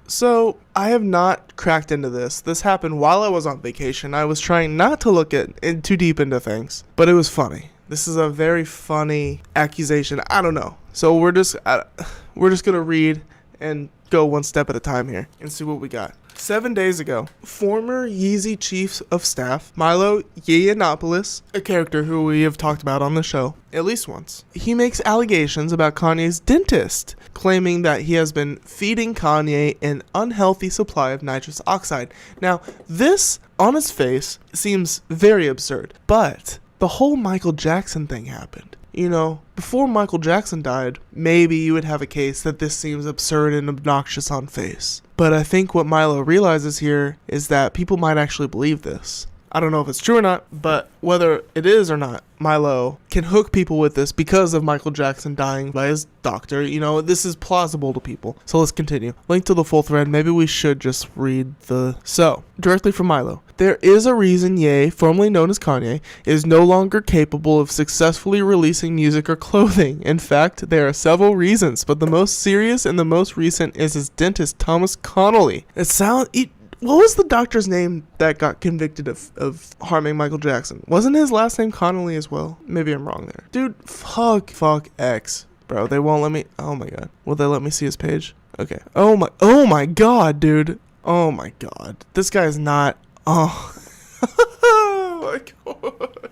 So I have not cracked into this. This happened while I was on vacation. I was trying not to look too deep into things, but it was funny. This is a very funny accusation. I don't know. So we're just gonna read and go one step at a time here and see what we got. 7 days ago, former Yeezy Chief of Staff, Milo Yiannopoulos, a character who we have talked about on the show at least once, he makes allegations about Kanye's dentist, claiming that he has been feeding Kanye an unhealthy supply of nitrous oxide. Now, this, on its face, seems very absurd, but the whole Michael Jackson thing happened. You know, before Michael Jackson died, maybe you would have a case that this seems absurd and obnoxious on face. But I think what Milo realizes here is that people might actually believe this. I don't know if it's true or not, but whether it is or not, Milo can hook people with this because of Michael Jackson dying by his doctor. You know, this is plausible to people. So let's continue. Link to the full thread. Maybe we should just read So, directly from Milo. There is a reason Ye, formerly known as Kanye, is no longer capable of successfully releasing music or clothing. In fact, there are several reasons, but the most serious and the most recent is his dentist, Thomas Connelly. What was the doctor's name that got convicted of harming Michael Jackson? Wasn't his last name Connelly as well? Maybe I'm wrong there. Dude, fuck X. Bro, they won't let me. Oh my god. Will they let me see his page? Okay. Oh my god, dude. Oh my god. This guy is not. Oh. Oh my god.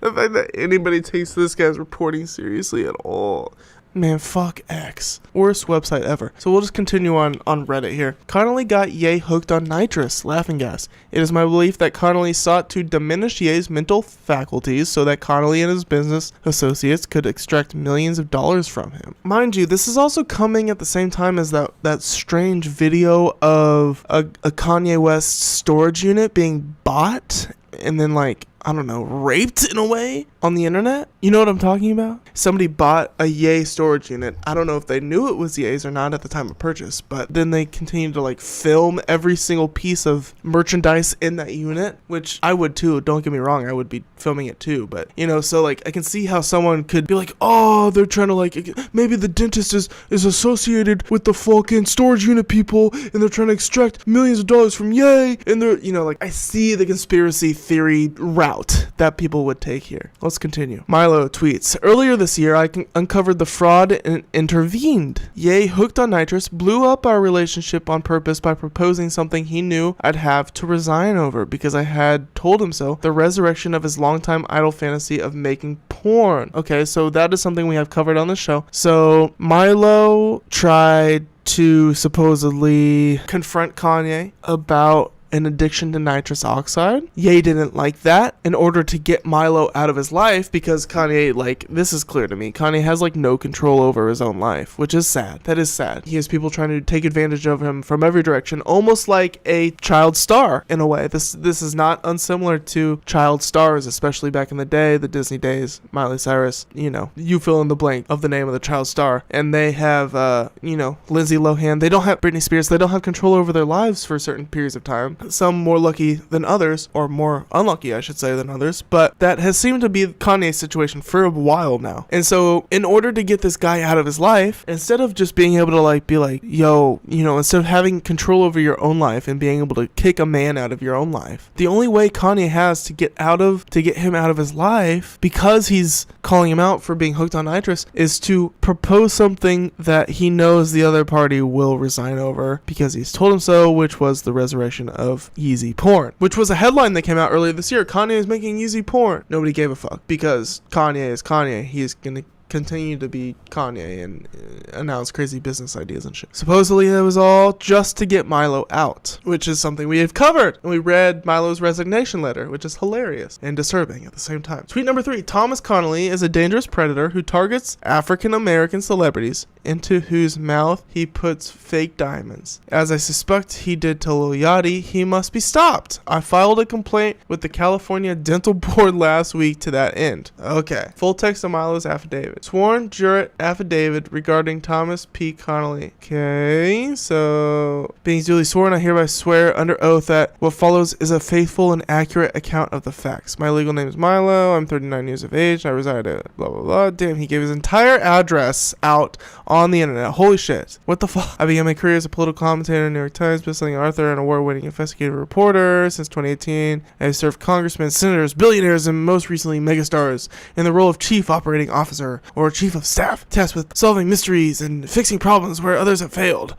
The fact that anybody takes this guy's reporting seriously at all. Man, fuck X. Worst website ever. So we'll just continue on Reddit here. Connelly got Ye hooked on nitrous, laughing gas. It is my belief that Connelly sought to diminish Ye's mental faculties so that Connelly and his business associates could extract millions of dollars from him. Mind you, this is also coming at the same time as that strange video of a Kanye West storage unit being bought and then, like, I don't know, raped in a way on the internet. You know what I'm talking about? Somebody bought a Ye storage unit. I don't know if they knew it was Ye's or not at the time of purchase, but then they continued to like film every single piece of merchandise in that unit, which I would too. Don't get me wrong, I would be filming it too, but you know, so like I can see how someone could be like, oh, they're trying to like, maybe the dentist is associated with the fucking storage unit people and they're trying to extract millions of dollars from Ye, and they're, you know, like I see the conspiracy theory route that people would take here. Let's continue. Milo tweets, earlier this year I uncovered the fraud and intervened. Ye, hooked on nitrous, blew up our relationship on purpose by proposing something he knew I'd have to resign over because I had told him so, the resurrection of his longtime idle fantasy of making porn. Okay, so that is something we have covered on the show. So Milo tried to supposedly confront Kanye about an addiction to nitrous oxide. Ye didn't like that in order to get Milo out of his life because Kanye, like, this is clear to me, Kanye has like no control over his own life, which is sad. That is sad. He has people trying to take advantage of him from every direction, almost like a child star in a way. This is not unsimilar to child stars, especially back in the day, the Disney days, Miley Cyrus, you know, you fill in the blank of the name of the child star. And they have, you know, Lindsay Lohan. They don't have Britney Spears. They don't have control over their lives for certain periods of time. Some more lucky than others, or more unlucky, I should say, than others, but that has seemed to be Kanye's situation for a while now. And so, in order to get this guy out of his life, instead of just being able to like be like, yo, you know, instead of having control over your own life and being able to kick a man out of your own life, the only way Kanye has to get him out of his life, because he's calling him out for being hooked on nitrous, is to propose something that he knows the other party will resign over because he's told him so, which was the resurrection of Yeezy porn, which was a headline that came out earlier this year. Kanye is making Yeezy porn. Nobody gave a fuck because Kanye is Kanye. He is gonna continue to be Kanye and announce crazy business ideas and shit. Supposedly it was all just to get Milo out, which is something we have covered. And we read Milo's resignation letter, which is hilarious and disturbing at the same time. Tweet number 3. Thomas Connelly is a dangerous predator who targets African American celebrities into whose mouth he puts fake diamonds. As I suspect he did to Lil Yachty, he must be stopped. I filed a complaint with the California Dental Board last week to that end. Okay. Full text of Milo's affidavit. Sworn juror affidavit regarding Thomas P. Connelly. Okay, so Being duly sworn, I hereby swear under oath that what follows is a faithful and accurate account of the facts. My legal name is Milo. I'm 39 years of age. And I reside at blah, blah, blah. Damn, he gave his entire address out on the internet. Holy shit. What the fuck? I began my career as a political commentator, New York Times, bestselling author, and award-winning investigative reporter. Since 2018, I have served congressmen, senators, billionaires, and most recently megastars in the role of chief operating officer or chief of staff, tasked with solving mysteries and fixing problems where others have failed.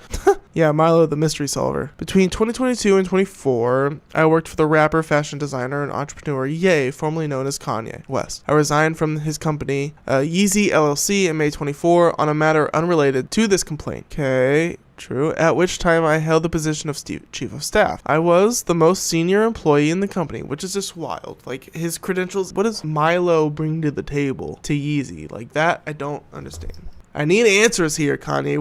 Yeah, Milo the mystery solver. Between 2022 and 24, I worked for the rapper, fashion designer, and entrepreneur Ye, formerly known as Kanye West. I resigned from his company, Yeezy LLC, in May 24 on a matter unrelated to this complaint. Okay. True, at which time I held the position of chief of staff. I was the most senior employee in the company, which is just wild. Like, his credentials, what does Milo bring to the table to Yeezy? Like, that I don't understand. I need answers here, Kanye.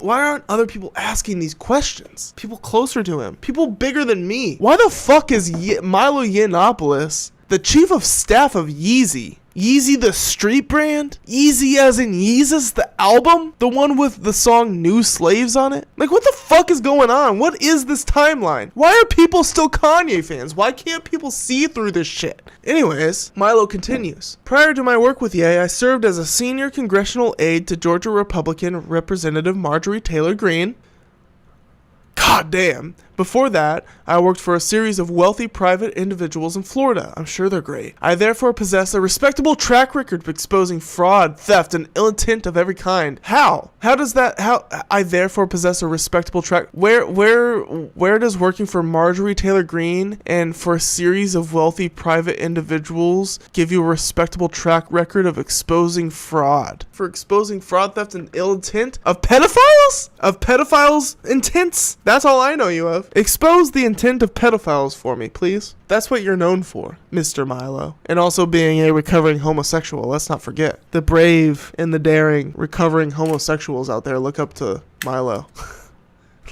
Why aren't other people asking these questions? People closer to him. People bigger than me. Why the fuck is Milo Yiannopoulos the chief of staff of Yeezy? Yeezy the street brand? Yeezy as in Yeezus the album? The one with the song New Slaves on it? Like, what the fuck is going on? What is this timeline? Why are people still Kanye fans? Why can't people see through this shit? Anyways, Milo continues. Prior to my work with Ye, I served as a senior congressional aide to Georgia Republican Representative Marjorie Taylor Greene. God damn. Before that, I worked for a series of wealthy private individuals in Florida. I'm sure they're great. I therefore possess a respectable track record of exposing fraud, theft, and ill intent of every kind. How? I therefore possess a respectable track. Where does working for Marjorie Taylor Greene and for a series of wealthy private individuals give you a respectable track record of exposing fraud? For exposing fraud, theft, and ill intent of pedophiles? Of pedophiles' intents? That's all I know you of. Expose the intent of pedophiles for me, please. That's what you're known for, Mr. Milo. And also being a recovering homosexual, let's not forget. The brave and the daring recovering homosexuals out there look up to Milo.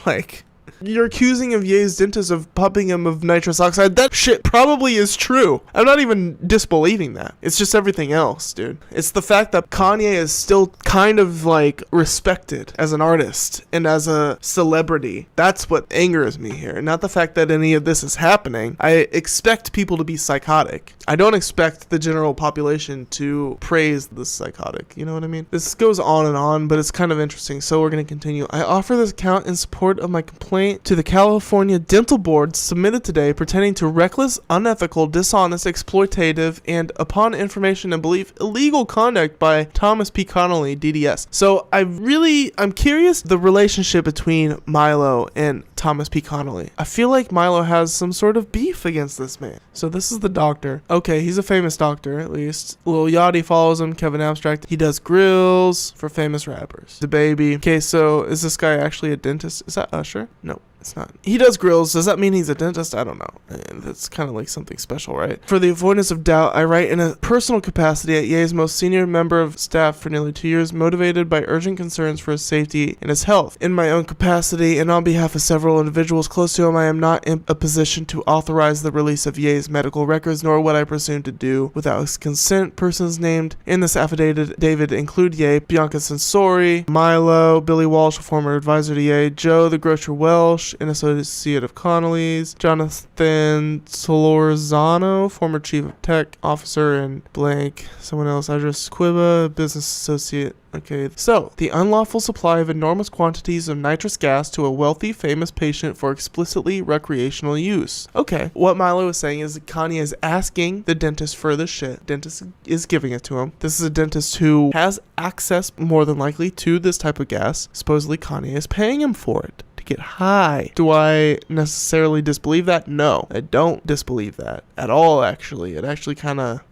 Like, you're accusing of Ye's dentist of pumping him of nitrous oxide. That shit probably is true. I'm not even disbelieving that. It's just everything else, dude. It's the fact that Kanye is still kind of like respected as an artist and as a celebrity. That's what angers me here. Not the fact that any of this is happening. I expect people to be psychotic. I don't expect the general population to praise the psychotic. You know what I mean? This goes on, but it's kind of interesting. So we're going to continue. I offer this account in support of my complaint to the California Dental Board submitted today pertaining to reckless, unethical, dishonest, exploitative, and upon information and belief, illegal conduct by Thomas P. Connelly, DDS. So I'm curious the relationship between Milo and Thomas P. Connelly. I feel like Milo has some sort of beef against this man. So this is the doctor. Okay, he's a famous doctor, at least. Lil Yachty follows him, Kevin Abstract. He does grills for famous rappers. The baby. Okay, so is this guy actually a dentist? Is that Usher? No. It's not. He does grills. Does that mean he's a dentist? I don't know. That's kind of like something special, right? For the avoidance of doubt, I write in a personal capacity at Ye's most senior member of staff for nearly 2 years, motivated by urgent concerns for his safety and his health. In my own capacity and on behalf of several individuals close to him, I am not in a position to authorize the release of Ye's medical records, nor would I presume to do without his consent. Persons named in this affidavit include Ye, Bianca Sensori, Milo, Billy Walsh, a former advisor to Ye, Joe the Grocer Welsh, an associate of Connelly's, Jonathan Solorzano, former chief of tech officer, and blank, someone else, Idris Quiba, business associate. Okay, so the unlawful supply of enormous quantities of nitrous gas to a wealthy, famous patient for explicitly recreational use. Okay, what Milo is saying is that Kanye is asking the dentist for this shit. Dentist is giving it to him. This is a dentist who has access, more than likely, to this type of gas. Supposedly Kanye is paying him for it. Get high. Do I necessarily disbelieve that? No, I don't disbelieve that at all. Actually, it actually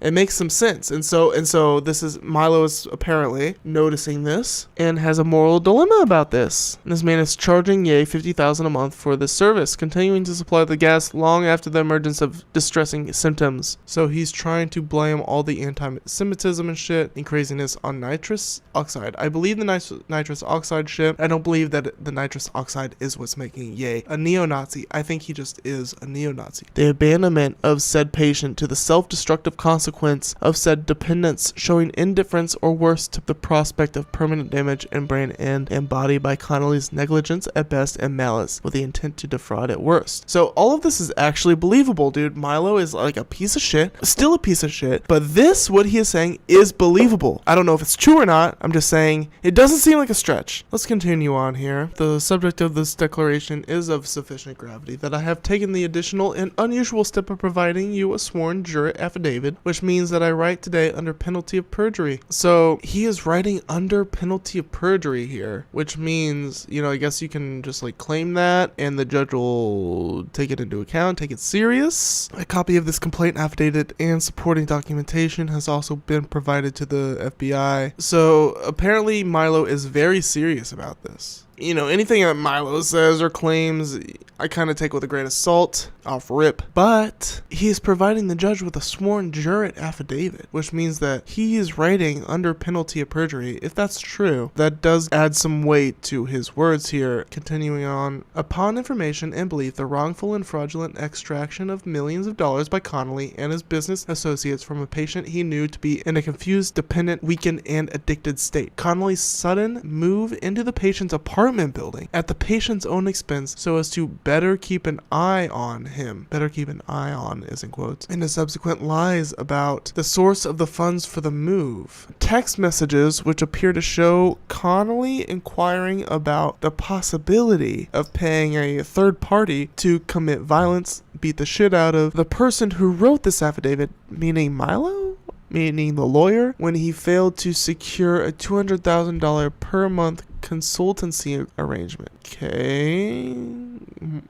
it makes some sense. And so this is Milo is apparently noticing this and has a moral dilemma about this. And this man is charging Ye $50,000 a month for this service, continuing to supply the gas long after the emergence of distressing symptoms. So he's trying to blame all the anti-Semitism and shit and craziness on nitrous oxide. I believe the nitrous oxide shit. I don't believe that the nitrous oxide is what's making Ye a neo-Nazi. I think he just is a neo-Nazi. The abandonment of said patient to the self-destructive consequence of said dependence, showing indifference or worse to the prospect of permanent damage in brain and body by Connelly's negligence at best and malice with the intent to defraud at worst. So all of this is actually believable, dude. Milo is like a piece of shit, still a piece of shit, but this, what he is saying, is believable. I don't know if it's true or not. I'm just saying it doesn't seem like a stretch. Let's continue on here. The subject of this declaration is of sufficient gravity that I have taken the additional and unusual step of providing you a sworn juror affidavit, which means that I write today under penalty of perjury. So he is writing under penalty of perjury here, which means, you know, I guess you can just like claim that and the judge will take it into account, take it serious. A copy of this complaint affidavit and supporting documentation has also been provided to the FBI. So apparently Milo is very serious about this. You know, anything that Milo says or claims, I kind of take with a grain of salt, off rip. But he is providing the judge with a sworn jurate affidavit, which means that he is writing under penalty of perjury. If that's true, that does add some weight to his words here. Continuing on, upon information and belief, the wrongful and fraudulent extraction of millions of dollars by Connelly and his business associates from a patient he knew to be in a confused, dependent, weakened, and addicted state. Connelly's sudden move into the patient's apartment building at the patient's own expense so as to better keep an eye on him. Better keep an eye on is in quotes. And the subsequent lies about the source of the funds for the move. Text messages which appear to show Connelly inquiring about the possibility of paying a third party to commit violence, beat the shit out of the person who wrote this affidavit, meaning Milo? Meaning the lawyer, when he failed to secure a $200,000 per month consultancy arrangement. Okay.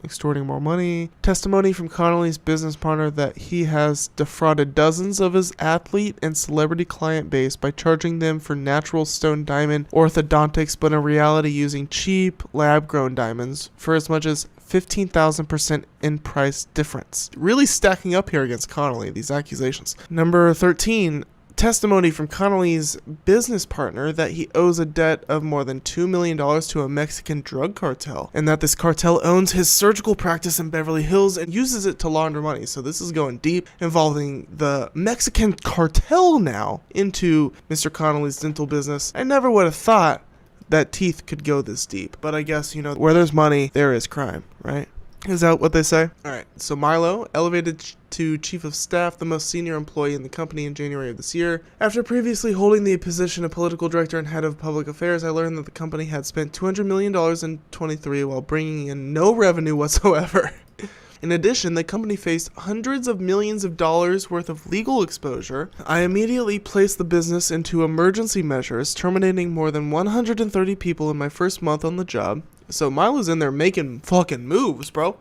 Extorting more money. Testimony from Connelly's business partner that he has defrauded dozens of his athlete and celebrity client base by charging them for natural stone diamond orthodontics, but in reality using cheap lab-grown diamonds for as much as 15,000% in price difference. Really stacking up here against Connelly, these accusations. Number 13, testimony from Connelly's business partner that he owes a debt of more than $2 million to a Mexican drug cartel, and that this cartel owns his surgical practice in Beverly Hills and uses it to launder money. So this is going deep, involving the Mexican cartel now into Mr. Connelly's dental business. I never would have thought that teeth could go this deep, but I guess, you know, where there's money, there is crime, right? Is that what they say? Alright, so Milo, elevated to Chief of Staff, the most senior employee in the company in January of this year. After previously holding the position of political director and head of public affairs, I learned that the company had spent $200 million in 23 while bringing in no revenue whatsoever. In addition, the company faced hundreds of millions of dollars worth of legal exposure. I immediately placed the business into emergency measures, terminating more than 130 people in my first month on the job. So Milo's in there making fucking moves, bro.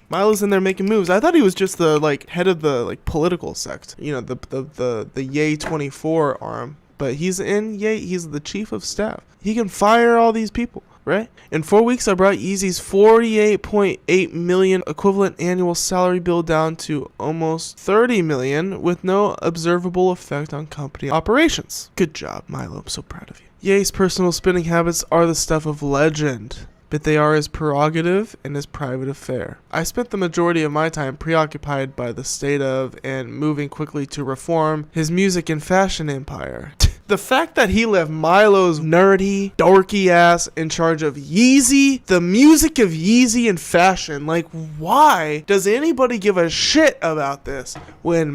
Milo's in there making moves. I thought he was just the like head of the like political sect, you know, the Ye 24 arm. But he's in Ye. He's the chief of staff. He can fire all these people. Right? In 4 weeks, I brought Yeezy's $48.8 million equivalent annual salary bill down to almost $30 million with no observable effect on company operations. Good job, Milo. I'm so proud of you. Ye's personal spending habits are the stuff of legend, but they are his prerogative and his private affair. I spent the majority of my time preoccupied by the state of and moving quickly to reform his music and fashion empire. The fact that he left Milo's nerdy, dorky ass in charge of Yeezy, the music of Yeezy and fashion, like why does anybody give a shit about this when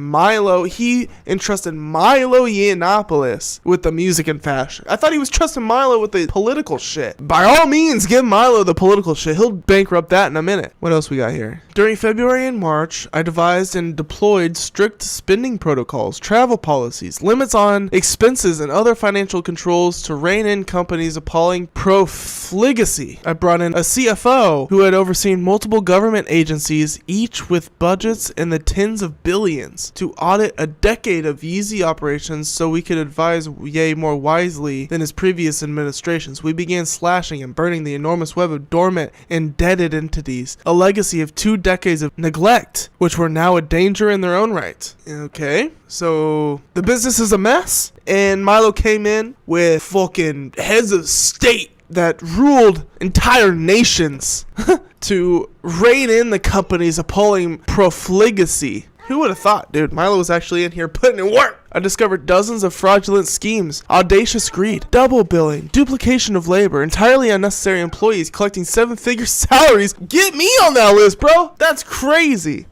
he entrusted Milo Yiannopoulos with the music and fashion? I thought he was trusting Milo with the political shit. By all means, give Milo the political shit. He'll bankrupt that in a minute. What else we got here? During February and March, I devised and deployed strict spending protocols, travel policies, limits on expenses, and other financial controls to rein in companies' appalling profligacy. I brought in a CFO who had overseen multiple government agencies, each with budgets in the tens of billions, to audit a decade of Yeezy operations so we could advise Ye more wisely than his previous administrations. We began slashing and burning the enormous web of dormant, indebted entities, a legacy of 2 decades of neglect, which were now a danger in their own right. Okay, so the business is a mess, and Milo came in with fucking heads of state that ruled entire nations to rein in the company's appalling profligacy. Who would have thought, dude? Milo was actually in here putting in work. I discovered dozens of fraudulent schemes, audacious greed, double billing, duplication of labor, entirely unnecessary employees collecting 7-figure salaries. Get me on that list, bro. That's crazy.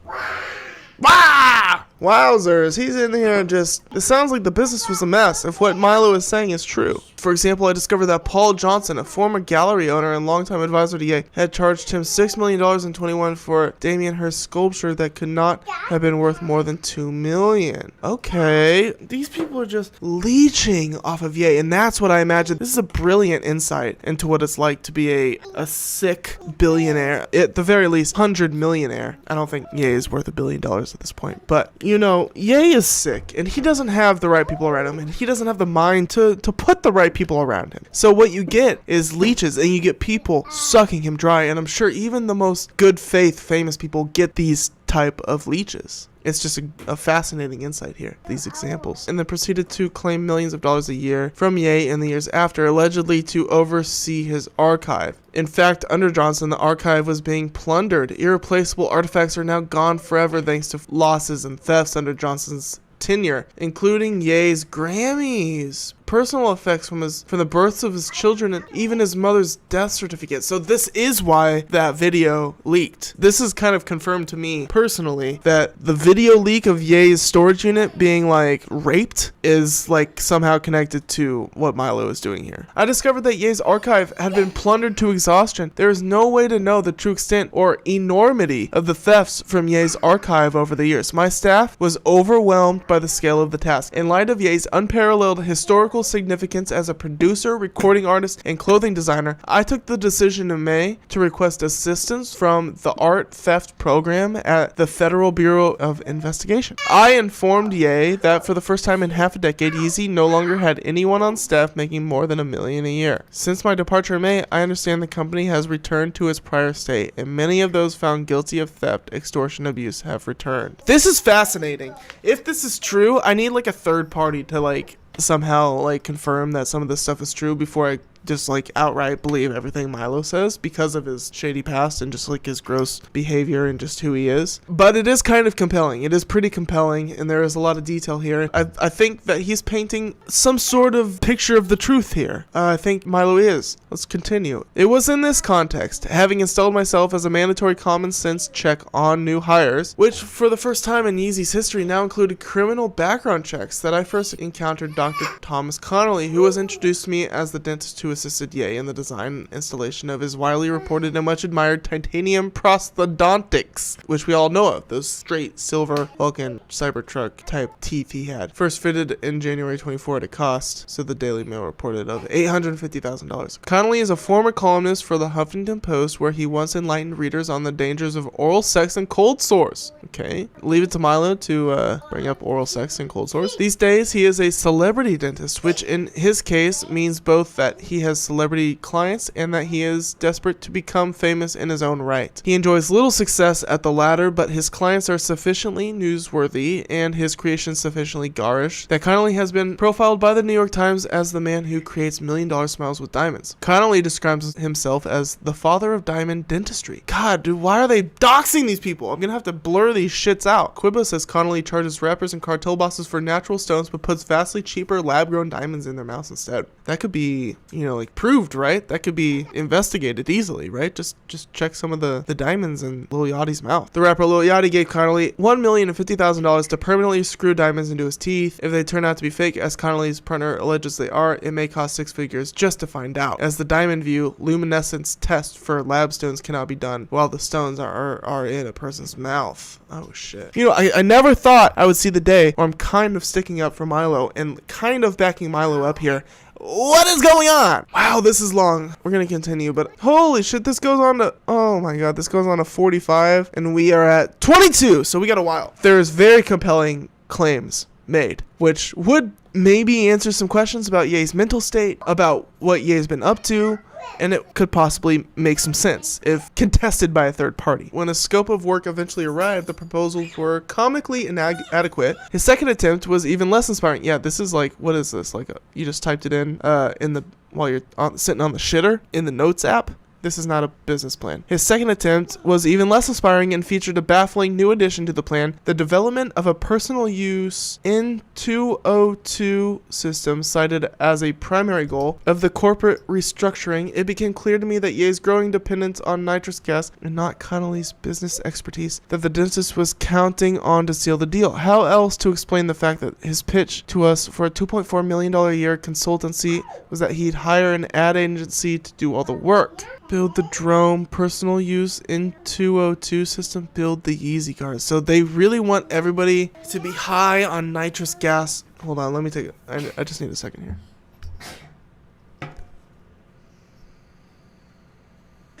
Wow! Wowzers, he's in here just... It sounds like the business was a mess if what Milo is saying is true. For example, I discovered that Paul Johnson, a former gallery owner and longtime advisor to Ye, had charged him $6 million in 21 for Damien Hirst's sculpture that could not have been worth more than $2 million. Okay, these people are just leeching off of Ye, and that's what I imagine. This is a brilliant insight into what it's like to be a sick billionaire, at the very least, 100 millionaire. I don't think Ye is worth $1 billion at this point, but you know, Ye is sick, and he doesn't have the right people around him, and he doesn't have the mind to put the right people around him. So what you get is leeches, and you get people sucking him dry, and I'm sure even the most good faith famous people get these type of leeches. It's just a fascinating insight here, these examples. And then proceeded to claim millions of dollars a year from Ye in the years after, allegedly to oversee his archive. In fact, under Johnson, the archive was being plundered. Irreplaceable artifacts are now gone forever thanks to losses and thefts under Johnson's tenure, including Ye's Grammys, personal effects from the births of his children, and even his mother's death certificate. So this is why that video leaked. This is kind of confirmed to me personally that the video leak of Ye's storage unit being like raped is like somehow connected to what Milo is doing here. I discovered that Ye's archive had been plundered to exhaustion. There is no way to know the true extent or enormity of the thefts from Ye's archive over the years. My staff was overwhelmed by the scale of the task. In light of Ye's unparalleled historical significance as a producer, recording artist, and clothing designer, I took the decision in May to request assistance from the art theft program at the Federal Bureau of Investigation. I informed Ye that for the first time in half a decade, Yeezy no longer had anyone on staff making more than $1 million a year. Since my departure in May, I understand the company has returned to its prior state, and many of those found guilty of theft, extortion, abuse have returned. This is fascinating. If this is true, I need like a third party to like somehow like confirm that some of this stuff is true before I just like outright believe everything Milo says because of his shady past and just like his gross behavior and just who he is. But it is kind of compelling. It is pretty compelling, and there is a lot of detail here. I think that he's painting some sort of picture of the truth here. I think Milo is. Let's continue. It was in this context, having installed myself as a mandatory common sense check on new hires, which for the first time in Yeezy's history now included criminal background checks, that I first encountered Dr. Thomas Connelly, who was introduced to me as the dentist who assisted Ye in the design and installation of his widely reported and much admired titanium prosthodontics, which we all know of, those straight silver Vulcan Cybertruck type teeth he had. First fitted in January 24 at a cost, so the Daily Mail reported, of $850,000. Connelly is a former columnist for the Huffington Post, where he once enlightened readers on the dangers of oral sex and cold sores. Okay, leave it to Milo to bring up oral sex and cold sores. These days, he is a celebrity dentist, which in his case means both that he has celebrity clients and that he is desperate to become famous in his own right. He enjoys little success at the latter, but his clients are sufficiently newsworthy and his creations sufficiently garish that Connelly has been profiled by the New York Times as the man who creates $1 million smiles with diamonds. Connelly describes himself as the father of diamond dentistry. God, dude, why are they doxing these people? I'm gonna have to blur these shits out. Quibo says Connelly charges rappers and cartel bosses for natural stones but puts vastly cheaper lab-grown diamonds in their mouths instead. That could be, like proved, right? That could be investigated easily, right? Just check some of the diamonds in Lil Yachty's mouth. The rapper Lil Yachty gave Connelly $1,050,000 to permanently screw diamonds into his teeth. If they turn out to be fake, as Connelly's partner alleges they are, it may cost 6 figures just to find out. As the Diamond View luminescence test for lab stones cannot be done while the stones are in a person's mouth. Oh shit. I never thought I would see the day where I'm kind of sticking up for Milo and kind of backing Milo up here. What is going on? Wow, this is long. We're gonna continue, but holy shit, this goes on to, oh my god, this goes on to 45, and we are at 22, so we got a while. There's very compelling claims made, which would maybe answer some questions about Ye's mental state, about what Ye's been up to, and it could possibly make some sense if contested by a third party. When a scope of work eventually arrived, the proposals were comically inadequate. His second attempt was even less inspiring. Yeah, this is like, what is this? Like, you just typed it in the while you're sitting on the shitter in the Notes app. This is not a business plan. His second attempt was even less inspiring and featured a baffling new addition to the plan, the development of a personal use N2O2 system cited as a primary goal of the corporate restructuring. It became clear to me that Ye's growing dependence on nitrous gas and not Connelly's business expertise that the dentist was counting on to seal the deal. How else to explain the fact that his pitch to us for a $2.4 million a year consultancy was that he'd hire an ad agency to do all the work? Build the drone, personal use N2O2 system, build the Yeezy cars. So they really want everybody to be high on nitrous gas. Hold on, let me take it. I just need a second here.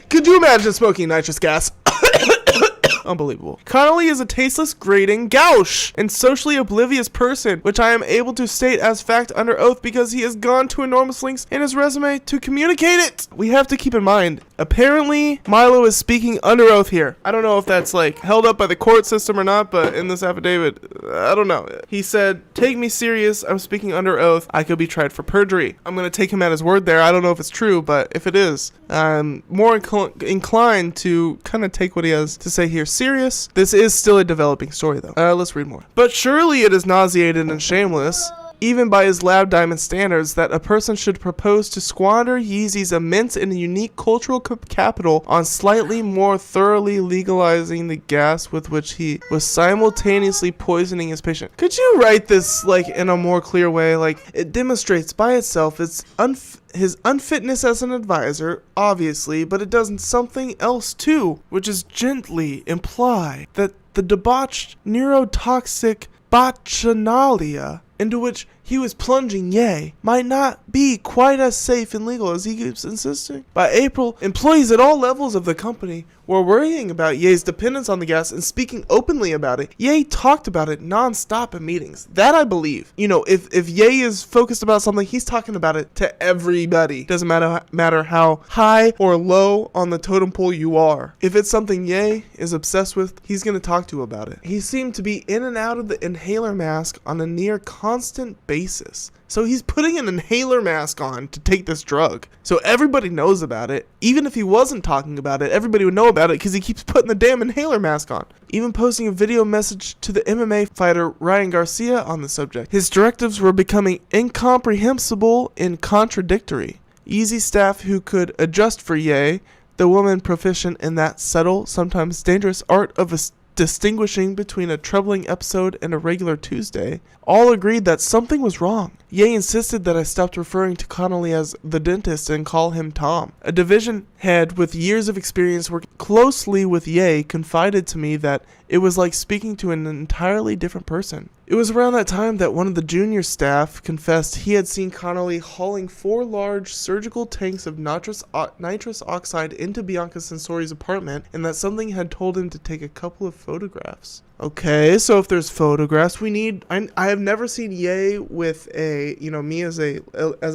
Could you imagine smoking nitrous gas? Unbelievable. Connelly is a tasteless, grating gauche and socially oblivious person, which I am able to state as fact under oath because he has gone to enormous lengths in his resume to communicate it. We have to keep in mind, apparently Milo is speaking under oath here. I don't know if that's like held up by the court system or not, but in this affidavit, I don't know. He said, "Take me serious. I'm speaking under oath. I could be tried for perjury." I'm going to take him at his word there. I don't know if it's true, but if it is, I'm more inclined to kind of take what he has to say here serious. This is still a developing story though. Let's read more. But surely it is nauseating and shameless, even by his lab diamond standards, that a person should propose to squander Yeezy's immense and unique cultural capital on slightly more thoroughly legalizing the gas with which he was simultaneously poisoning his patient. Could you write this like in a more clear way? Like, it demonstrates by itself its his unfitness as an advisor, obviously, but it does something else too, which is gently imply that the debauched neurotoxic bacchanalia into which he was plunging Ye might not be quite as safe and legal as he keeps insisting. By April, employees at all levels of the company were worrying about Ye's dependence on the gas and speaking openly about it. Ye talked about it non-stop in meetings. That I believe. You know, if Ye is focused about something, he's talking about it to everybody. Doesn't matter how high or low on the totem pole you are. If it's something Ye is obsessed with, he's going to talk to you about it. He seemed to be in and out of the inhaler mask on a near constant basis. So he's putting an inhaler mask on to take this drug. So everybody knows about it. Even if he wasn't talking about it, everybody would know about it because he keeps putting the damn inhaler mask on. Even posting a video message to the MMA fighter Ryan Garcia on the subject. His directives were becoming incomprehensible and contradictory. Yeezy staff who could adjust for Ye, the woman proficient in that subtle, sometimes dangerous art of distinguishing between a troubling episode and a regular Tuesday, all agreed that something was wrong. Ye insisted that I stopped referring to Connelly as the dentist and call him Tom. A division head with years of experience working closely with Ye confided to me that it was like speaking to an entirely different person. It was around that time that one of the junior staff confessed he had seen Connelly hauling 4 large surgical tanks of nitrous oxide into Bianca Sensori's apartment, and that something had told him to take a couple of photographs. Okay, so if there's photographs, I have never seen Ye with me as a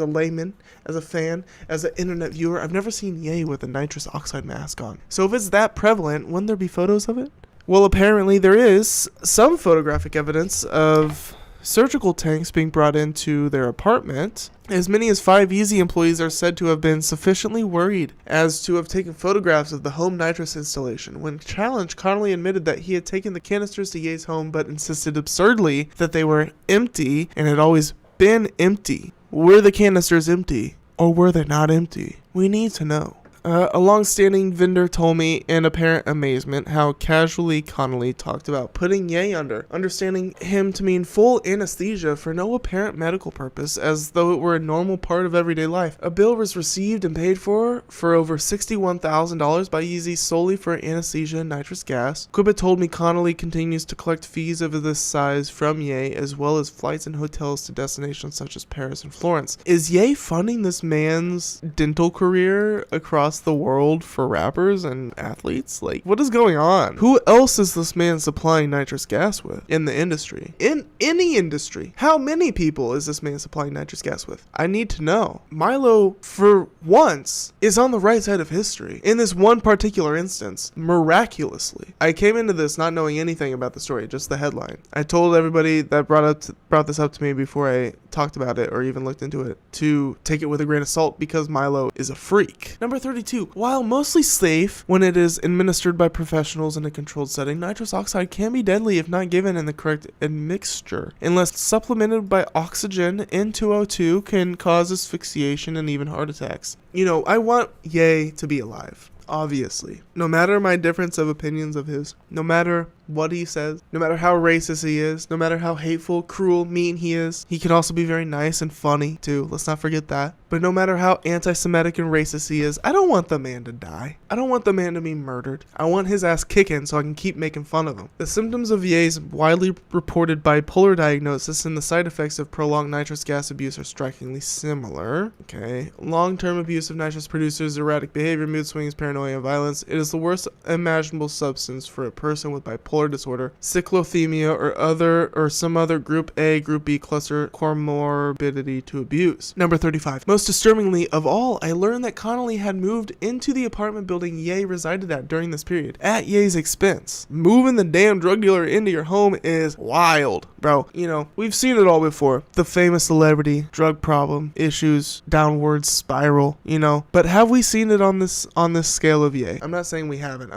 layman, as a fan, as an internet viewer, I've never seen Ye with a nitrous oxide mask on. So if it's that prevalent, wouldn't there be photos of it? Well, apparently there is some photographic evidence of surgical tanks being brought into their apartment. As many as 5 Yeezy employees are said to have been sufficiently worried as to have taken photographs of the home nitrous installation. When challenged, Connelly admitted that he had taken the canisters to Ye's home, but insisted absurdly that they were empty and had always been empty. Were the canisters empty, or were they not empty? We need to know. A long-standing vendor told me in apparent amazement how casually Connelly talked about putting Ye under, understanding him to mean full anesthesia for no apparent medical purpose, as though it were a normal part of everyday life. A bill was received and paid for over $61,000 by Yeezy solely for anesthesia and nitrous gas. Quibbit told me Connelly continues to collect fees of this size from Ye, as well as flights and hotels to destinations such as Paris and Florence. Is Ye funding this man's dental career across across the world for rappers and athletes? Like, what is going on? Who else is this man supplying nitrous gas with in the industry? In any industry? How many people is this man supplying nitrous gas with? I need to know. Milo, for once, is on the right side of history. In this one particular instance, miraculously. I came into this not knowing anything about the story, just the headline. I told everybody that brought this up to me before I talked about it or even looked into it to take it with a grain of salt because Milo is a freak. Number 32. While mostly safe when it is administered by professionals in a controlled setting, nitrous oxide can be deadly if not given in the correct admixture. Unless supplemented by oxygen, N2O2 can cause asphyxiation and even heart attacks. You know, I want Ye to be alive. Obviously. No matter my difference of opinions of his, no matter what he says, no matter how racist he is, no matter how hateful, cruel, mean he is, he can also be very nice and funny too. Let's not forget that. But no matter how anti-Semitic and racist he is, I don't want the man to die. I don't want the man to be murdered. I want his ass kicking so I can keep making fun of him. The symptoms of Ye's widely reported bipolar diagnosis and the side effects of prolonged nitrous gas abuse are strikingly similar. Okay. Long-term abuse of nitrous produces erratic behavior, mood swings, paranoia, and violence. It is the worst imaginable substance for a person with bipolar disorder, cyclothymia, or some other group A, group B cluster comorbidity to abuse. Number 35. Most disturbingly of all, I learned that Connelly had moved into the apartment building Ye resided at during this period, at Ye's expense. Moving the damn drug dealer into your home is wild, bro. You know, we've seen it all before. The famous celebrity, drug problem, issues, downward spiral, you know. But have we seen it on this scale of Ye? I'm not saying we haven't.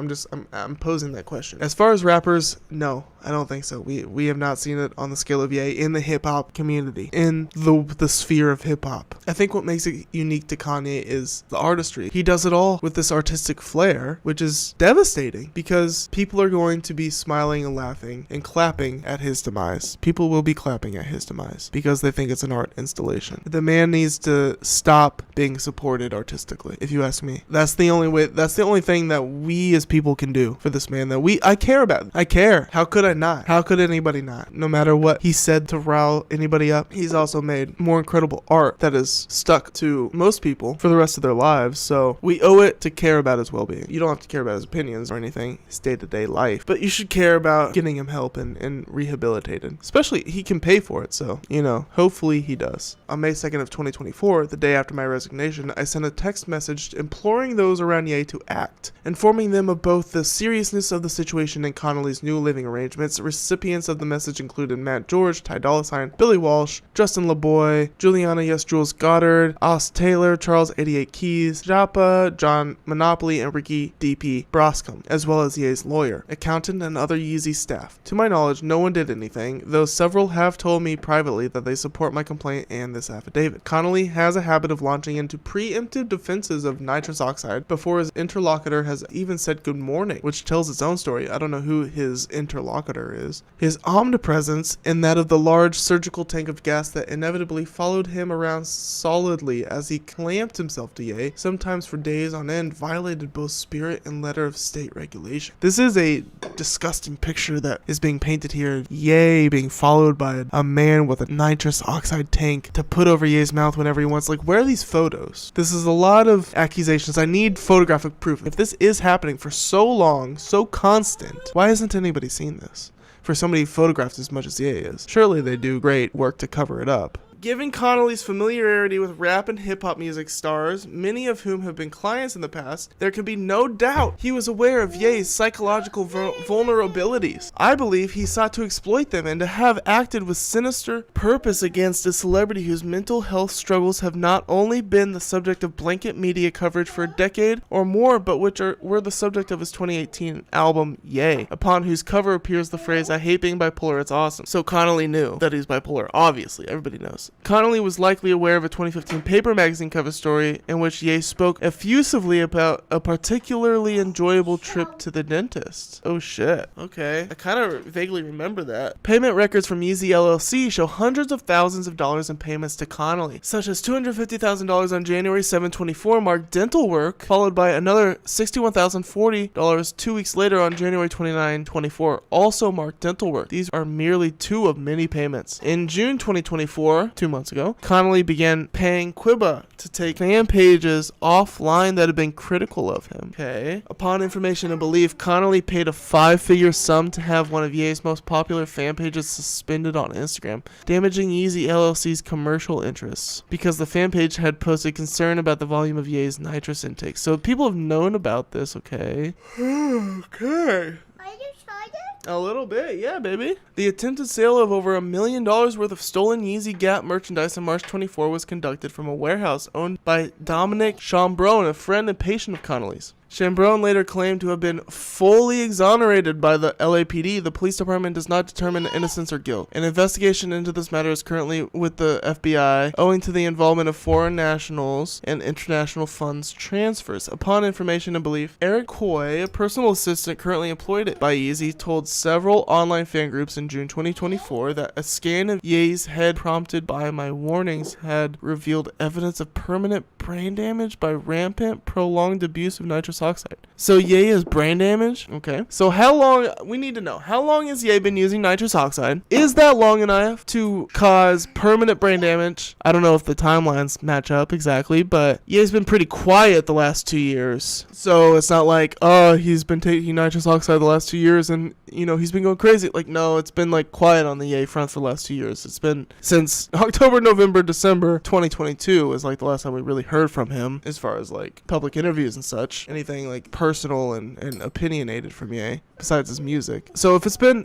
I'm posing that question. As far as rappers, no, I don't think so. We have not seen it on the scale of Ye in the hip hop community, in the sphere of hip hop. I think what makes it unique to Kanye is the artistry. He does it all with this artistic flair, which is devastating because people are going to be smiling and laughing and clapping at his demise. People will be clapping at his demise because they think it's an art installation. The man needs to stop being supported artistically, if you ask me. That's the only way. That's the only thing that we as people can do for this man that I care about. I care. How could I not? How could anybody not? No matter what he said to rile anybody up, he's also made more incredible art that is stuck to most people for the rest of their lives. So we owe it to care about his well-being. You don't have to care about his opinions or anything, his day-to-day life, but you should care about getting him help and rehabilitated. Especially, he can pay for it, so, you know, hopefully he does. On May 2nd of 2024, the day after my resignation, I sent a text message imploring those around Ye to act, informing them of both the seriousness of the situation and Connelly's new living arrangements. Recipients of the message included Matt George, Ty Dolla $ign, Billy Walsh, Justin LeBoy, Juliana Yes Jules Goddard, Os Taylor, Charles 88 Keys, Japa, John Monopoly, and Ricky DP Broscombe, as well as Ye's lawyer, accountant, and other Yeezy staff. To my knowledge, no one did anything, though several have told me privately that they support my complaint and this affidavit. Connelly has a habit of launching into preemptive defenses of nitrous oxide before his interlocutor has even said good morning, which tells its own story. I don't know who his interlocutor is. His omnipresence and that of the large surgical tank of gas that inevitably followed him around solidly as he clamped himself to Ye, sometimes for days on end, violated both spirit and letter of state regulation. This is a disgusting picture that is being painted here. Ye being followed by a man with a nitrous oxide tank to put over Ye's mouth whenever he wants. Like, where are these photos? This is a lot of accusations. I need photographic proof. If this is happening for so long, so constant, why hasn't anybody seen this? For somebody photographed as much as Ye is. Surely they do great work to cover it up. Given Connelly's familiarity with rap and hip-hop music stars, many of whom have been clients in the past, there can be no doubt he was aware of Ye's psychological vulnerabilities. I believe he sought to exploit them and to have acted with sinister purpose against a celebrity whose mental health struggles have not only been the subject of blanket media coverage for a decade or more, but which were the subject of his 2018 album, Ye, upon whose cover appears the phrase, "I hate being bipolar, it's awesome." So Connelly knew that he's bipolar. Obviously, everybody knows. Connelly was likely aware of a 2015 Paper magazine cover story in which Ye spoke effusively about a particularly enjoyable trip to the dentist. Oh shit. Okay. I kind of vaguely remember that. Payment records from Yeezy LLC show hundreds of thousands of dollars in payments to Connelly, such as $250,000 on January 7, 24 marked dental work, followed by another $61,040 2 weeks later on January 29, 24, also marked dental work. These are merely two of many payments. In June 2024, 2 months ago, Connelly began paying Quiba to take fan pages offline that had been critical of him. Okay. Upon information and belief, Connelly paid a 5-figure sum to have one of Ye's most popular fan pages suspended on Instagram, damaging Yeezy LLC's commercial interests because the fan page had posted concern about the volume of Ye's nitrous intake. So people have known about this, okay? Okay. Are you excited? A little bit, yeah, baby. The attempted sale of over $1 million worth of stolen Yeezy Gap merchandise on March 24 was conducted from a warehouse owned by Dominic Chambrone, a friend and patient of Connelly's. Chambrone later claimed to have been fully exonerated by the LAPD. The police department does not determine innocence or guilt. An investigation into this matter is currently with the FBI, owing to the involvement of foreign nationals and international funds transfers. Upon information and belief, Eric Coy, a personal assistant currently employed by Yeezy, told several online fan groups in June 2024 that a scan of Ye's head prompted by my warnings had revealed evidence of permanent brain damage by rampant, prolonged abuse of nitrous oxide. So Ye has brain damage? Okay. So how long, we need to know, how long has Ye been using nitrous oxide? Is that long enough to cause permanent brain damage? I don't know if the timelines match up exactly, but Ye's been pretty quiet the last 2 years. So it's not like, oh, he's been taking nitrous oxide the last 2 years and, you know, he's been going crazy. Like, no, it's been like quiet on the Ye front for the last 2 years. It's been since October, November, December 2022 is like the last time we really heard from him as far as like public interviews and such. Anything like personal and opinionated from Ye besides his music. So if it's been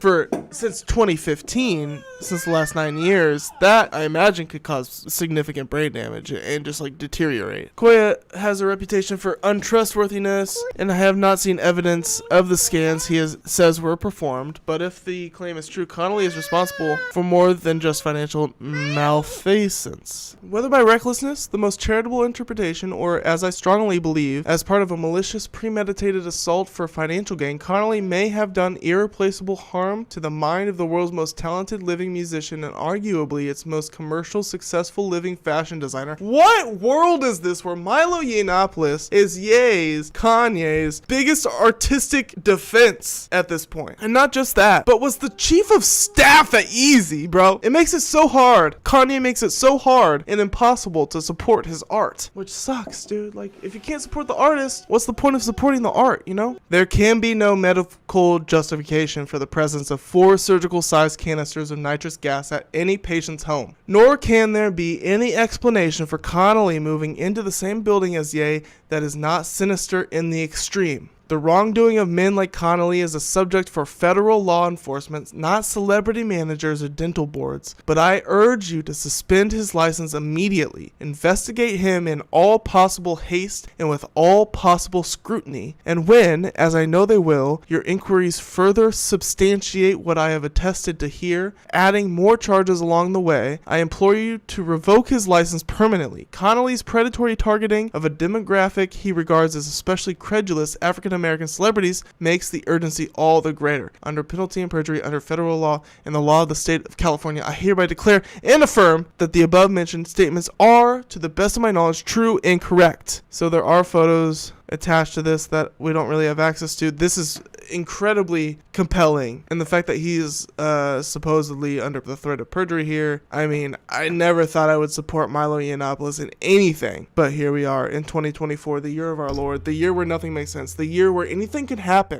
since 2015, since the last 9 years, that I imagine could cause significant brain damage and just like deteriorate. Koya has a reputation for untrustworthiness, and I have not seen evidence of the scans says were performed, but if the claim is true, Connelly is responsible for more than just financial malfeasance. Whether by recklessness, the most charitable interpretation, or as I strongly believe, as part of a malicious premeditated assault for financial gain, Connelly may have done irreplaceable harm to the mind of the world's most talented living musician and arguably its most commercial successful living fashion designer. What world is this where Milo Yiannopoulos is Ye's, Kanye's biggest artistic defense at this point? And not just that, but was the chief of staff at Yeezy, bro. It makes it so hard. Kanye makes it so hard and impossible to support his art, which sucks, dude. Like, if you can't support the artist, what's the point of supporting the art, you know? There can be no medical justification for the presence of 4 surgical-sized canisters of nitrous gas at any patient's home, nor can there be any explanation for Connelly moving into the same building as Ye that is not sinister in the extreme. The wrongdoing of men like Connelly is a subject for federal law enforcement, not celebrity managers or dental boards. But I urge you to suspend his license immediately. Investigate him in all possible haste and with all possible scrutiny. And when, as I know they will, your inquiries further substantiate what I have attested to here, adding more charges along the way, I implore you to revoke his license permanently. Connelly's predatory targeting of a demographic he regards as especially credulous African American celebrities makes the urgency all the greater. Under penalty and perjury, under federal law and the law of the state of California, I hereby declare and affirm that the above mentioned statements are, to the best of my knowledge, true and correct. So there are photos attached to this that we don't really have access to. This is incredibly compelling, and the fact that he is supposedly under the threat of perjury here, I mean, I never thought I would support Milo Yiannopoulos in anything, but here we are in 2024, the year of our Lord, the year where nothing makes sense, the year where anything can happen.